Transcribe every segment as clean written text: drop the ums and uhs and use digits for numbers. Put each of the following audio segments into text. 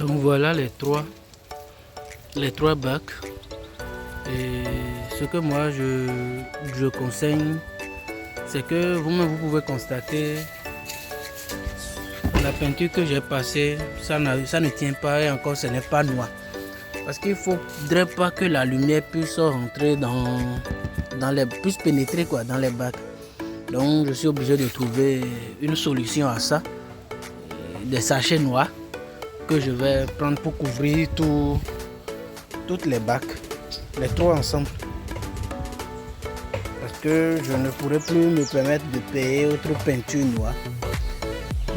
Donc voilà les trois bacs. Et ce que moi je conseille, c'est que vous-même vous pouvez constater la peinture que j'ai passée, ça ne tient pas et encore ce n'est pas noir. Parce qu'il ne faudrait pas que la lumière puisse rentrer puisse pénétrer dans les bacs. Donc je suis obligé de trouver une solution à ça. Des sachets noirs que je vais prendre pour couvrir toutes les bacs, les trois ensemble. Parce que je ne pourrais plus me permettre de payer autre peinture noire.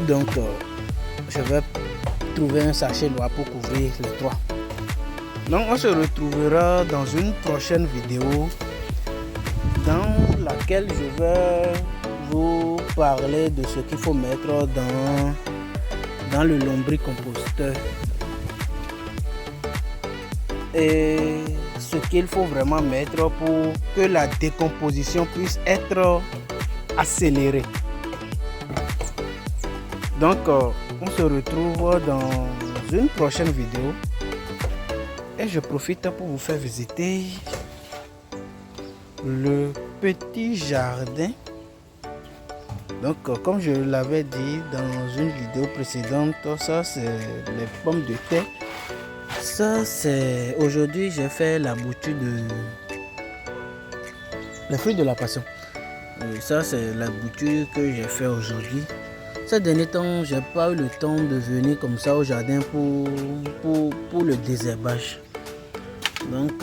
Donc je vais trouver un sachet noir pour couvrir les trois. Donc on se retrouvera dans une prochaine vidéo dans laquelle je vais vous parler de ce qu'il faut mettre dans le lombricomposteur et ce qu'il faut vraiment mettre pour que la décomposition puisse être accélérée. Donc on se retrouve dans une prochaine vidéo et je profite pour vous faire visiter le petit jardin. Donc comme je l'avais dit dans une vidéo précédente, ça c'est les pommes de terre. Ça c'est aujourd'hui j'ai fait la bouture les fruits de la passion. Et ça c'est la bouture que j'ai fait aujourd'hui. Ces derniers temps j'ai pas eu le temps de venir comme ça au jardin pour le désherbage. Donc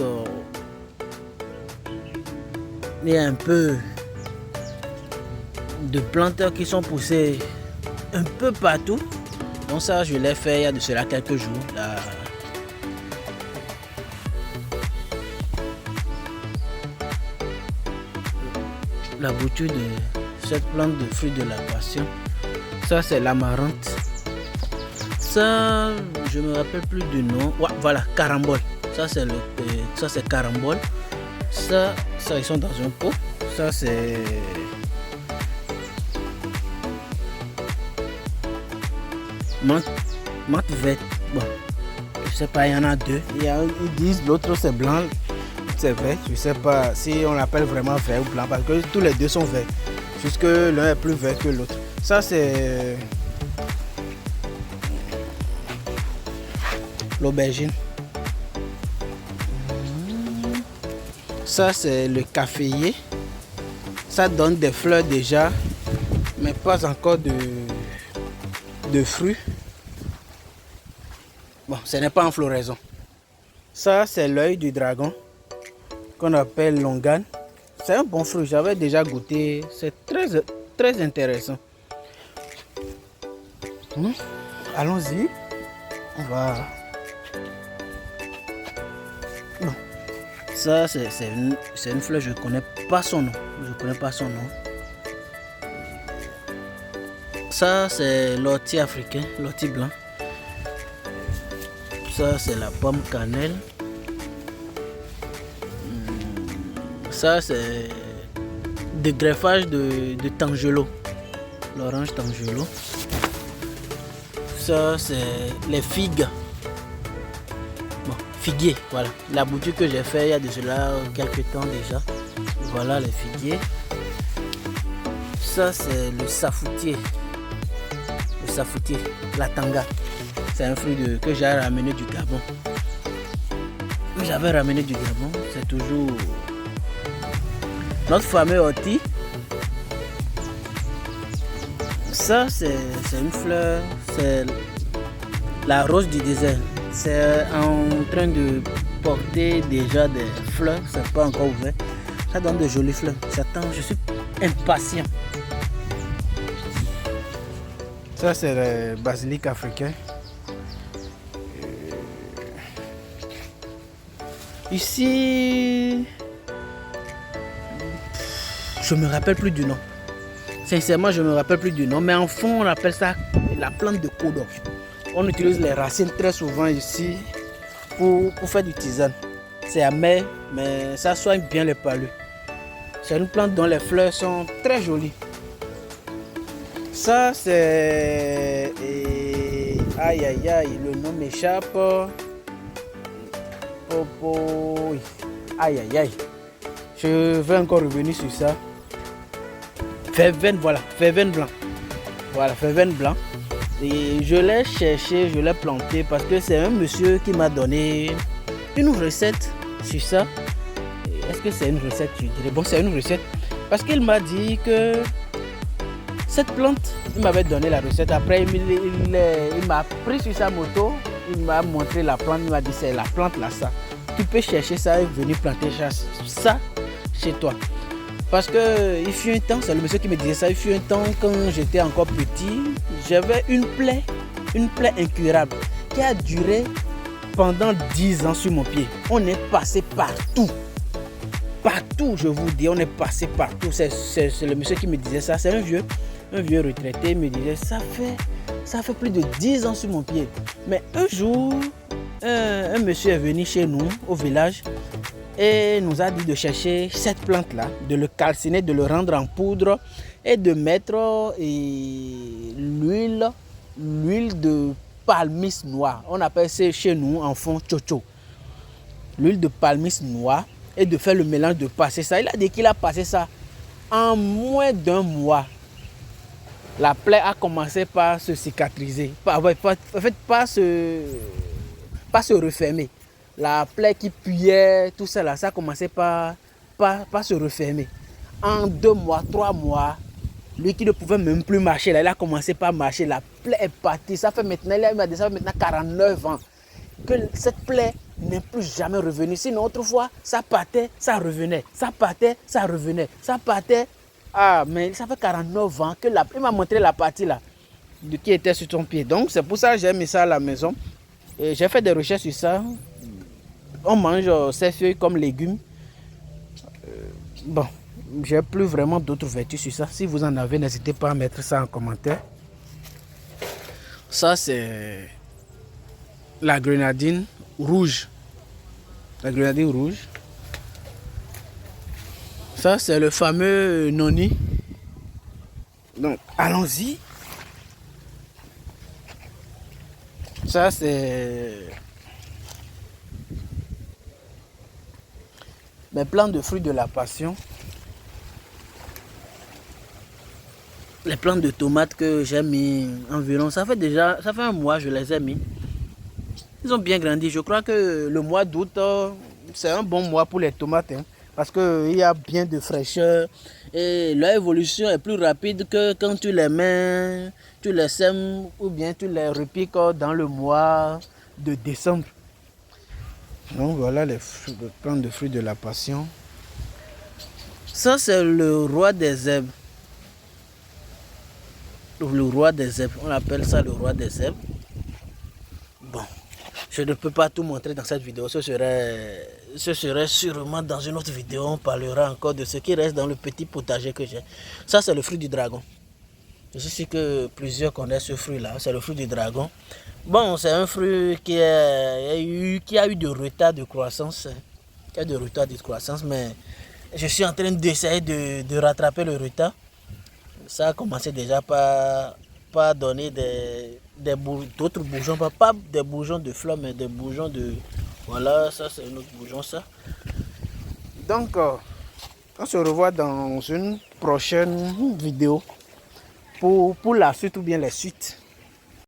il y a un peu de plantes qui sont poussées un peu partout. Donc ça je l'ai fait il y a de cela quelques jours. La bouture de cette plante de fruits de la passion. Ça c'est l'amarante. Ça je me rappelle plus du nom. Ouais, voilà, carambole. Ça c'est carambole. Ça ils sont dans un pot. Ça c'est menthe verte. Bon, je sais pas, il y en a deux. Ils disent l'autre c'est blanc, c'est vert. Je sais pas si on l'appelle vraiment vert ou blanc parce que tous les deux sont verts. Juste que l'un est plus vert que l'autre. Ça c'est l'aubergine. Ça c'est le caféier. Ça donne des fleurs déjà, mais pas encore de fruits. Bon, ce n'est pas en floraison. Ça c'est l'œil du dragon qu'on appelle longan. C'est un bon fruit, j'avais déjà goûté. C'est très intéressant. Allons-y. On va. Non. Ça c'est une fleur, je connais pas son nom. Ça c'est l'ortie africain, l'ortie blanc. Ça c'est la pomme cannelle. Ça c'est des greffages de tangelo, l'orange tangelo. Ça c'est les figues. Bon, figuier, voilà. La bouture que j'ai fait il y a de cela quelques temps déjà. Voilà les figuiers. Ça c'est le safoutier. Le safoutier, la tanga. C'est un fruit que j'ai ramené du Gabon. J'avais ramené du Gabon. C'est toujours notre fameux ortie. Ça c'est une fleur. C'est la rose du désert. C'est en train de porter déjà des fleurs. C'est pas encore ouvert. Ça donne de jolies fleurs. J'attends. Je suis impatient. Ça c'est le basilic africain. Ici, je me rappelle plus du nom. Sincèrement, je me rappelle plus du nom. Mais en fond, on appelle ça la plante de kodo. On utilise les racines très souvent ici pour faire du tisane. C'est amer, mais ça soigne bien les palus. C'est une plante dont les fleurs sont très jolies. Ça, c'est Aïe aïe aïe, le nom m'échappe. Popo. Aïe aïe aïe. Je vais encore revenir sur ça. Verveine, voilà, verveine blanc. Voilà, verveine blanc. Et je l'ai cherché, je l'ai planté parce que c'est un monsieur qui m'a donné une recette sur ça. Est-ce que c'est une recette? Je dirais bon, c'est une recette parce qu'il m'a dit que cette plante, il m'avait donné la recette. Après, il m'a pris sur sa moto, il m'a montré la plante, il m'a dit c'est la plante là, ça. Tu peux chercher ça et venir planter ça chez toi. Parce que il fut un temps, c'est le monsieur qui me disait ça, il fut un temps quand j'étais encore petit, j'avais une plaie incurable qui a duré pendant 10 ans sur mon pied. On est passé partout. Partout, je vous dis, on est passé partout. C'est le monsieur qui me disait ça, c'est un vieux retraité, il me disait ça fait plus de 10 ans sur mon pied. Mais un jour, un monsieur est venu chez nous au village et nous a dit de chercher cette plante là, de le calciner, de le rendre en poudre et de mettre l'huile de palmiste noire. On appelle ça chez nous en fond tchocho. L'huile de palmiste noire et de faire le mélange, de passer ça. Il a dit qu'il a passé ça en moins d'un mois. La plaie a commencé par se cicatriser, pas se refermer. La plaie qui puait, tout ça là, ça a commencé par se refermer. En 2 mois, 3 mois, lui qui ne pouvait même plus marcher, là, il a commencé par marcher. La plaie est partie. Ça fait maintenant 49 ans que cette plaie n'est plus jamais revenue. Sinon, autrefois, ça partait, ça revenait. Ça partait, ça revenait. Ça partait. Ah, mais ça fait 49 ans que il m'a montré la partie là qui était sur ton pied. Donc, c'est pour ça que j'ai mis ça à la maison. Et j'ai fait des recherches sur ça. On mange ces feuilles comme légumes. Bon, j'ai plus vraiment d'autres vertus sur ça. Si vous en avez, n'hésitez pas à mettre ça en commentaire. Ça, c'est la grenadine rouge. La grenadine rouge. Ça, c'est le fameux noni. Donc, allons-y. Ça, c'est mes plants de fruits de la passion. Les plants de tomates que j'ai mis environ, ça fait un mois que je les ai mis. Ils ont bien grandi. Je crois que le mois d'août, c'est un bon mois pour les tomates. Hein, parce qu'il y a bien de fraîcheur. Et leur évolution est plus rapide que quand tu les mets, tu les sèmes ou bien tu les repiques dans le mois de décembre. Donc voilà les plants de fruits de la passion. Ça, c'est le roi des herbes. Le roi des herbes. On appelle ça le roi des herbes. Bon. Je ne peux pas tout montrer dans cette vidéo, ce serait sûrement dans une autre vidéo, on parlera encore de ce qui reste dans le petit potager que j'ai. Ça, c'est le fruit du dragon. Je suis sûr que plusieurs connaissent ce fruit-là, c'est le fruit du dragon. Bon, c'est un fruit qui a eu de retard de croissance, mais je suis en train d'essayer de rattraper le retard. Ça a commencé déjà par donner d'autres bourgeons, pas des bourgeons de fleurs, mais des bourgeons de... Voilà, ça c'est un autre bourgeon, ça. Donc, on se revoit dans une prochaine vidéo pour la suite ou bien les suites.